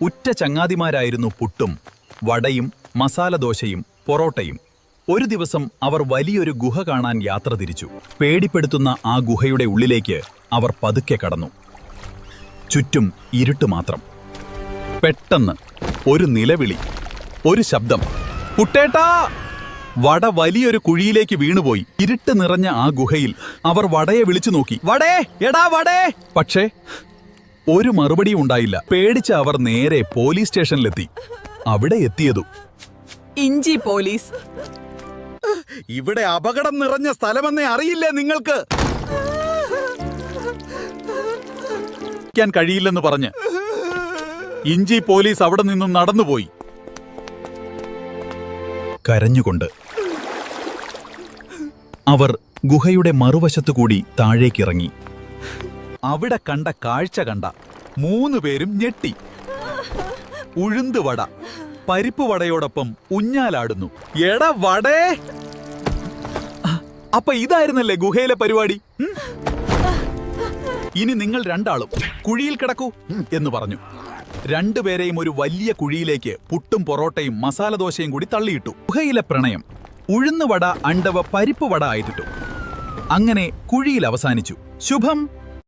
ഉറ്റ ചങ്ങാതിമാരായിരുന്നു പുട്ടും വടയും മസാലദോശയും പൊറോട്ടയും. ഒരു ദിവസം അവർ വലിയൊരു ഗുഹ കാണാൻ യാത്ര തിരിച്ചു. പേടിപ്പെടുത്തുന്ന ആ ഗുഹയുടെ ഉള്ളിലേക്ക് അവർ പതുക്കെ കടന്നു. ചുറ്റും ഇരുട്ട് മാത്രം. പെട്ടെന്ന് ഒരു നിലവിളി, ഒരു ശബ്ദം, "പുട്ടേട്ടാ!" വട വലിയൊരു കുഴിയിലേക്ക് വീണുപോയി. ഇരുട്ട് നിറഞ്ഞ ആ ഗുഹയിൽ അവർ വടയെ വിളിച്ചു നോക്കി. "വടേ, എടാ വടേ!" പക്ഷേ ഒരു മറുപടിയും ഉണ്ടായില്ല. പേടിച്ച അവർ നേരെ പോലീസ് സ്റ്റേഷനിലെത്തി. അവിടെ എത്തിയതു ഇഞ്ചി പോലീസ്. "ഇവിടെ അപകടം നിറഞ്ഞ സ്ഥലമെന്നേ അറിയില്ലേ നിങ്ങൾക്ക്?" കഴിയില്ലെന്ന് പറഞ്ഞ് ഇഞ്ചി പോലീസ് അവിടെ നിന്നും നടന്നുപോയി, കരഞ്ഞുകൊണ്ട്. അവർ ഗുഹയുടെ മറുവശത്തുകൂടി താഴേക്കിറങ്ങി. അവിടെ കണ്ട കാഴ്ച കണ്ട 3 പേരും ഞെട്ടി. ഉഴുന്നുവട പരിപ്പ് വടയോടൊപ്പം ഊഞ്ഞാലാടുന്നു. "എടാ വടേ, അപ്പൊ ഇതായിരുന്നല്ലേ ഗുഹയിലെ പരിപാടി? ഇനി നിങ്ങൾ രണ്ടാളും കുഴിയിൽ കിടക്കൂ" എന്ന് പറഞ്ഞു. രണ്ടുപേരെയും ഒരു വലിയ കുഴിയിലേക്ക് പുട്ടും പൊറോട്ടയും മസാലദോശയും കൂടി തള്ളിയിട്ടു. ഗുഹയിലെ പ്രണയം ഉഴുന്നുവട അണ്ടവ പരിപ്പ് വട ആയിട്ടിട്ടു. അങ്ങനെ കുഴിയിൽ അവസാനിച്ചു. ശുഭം.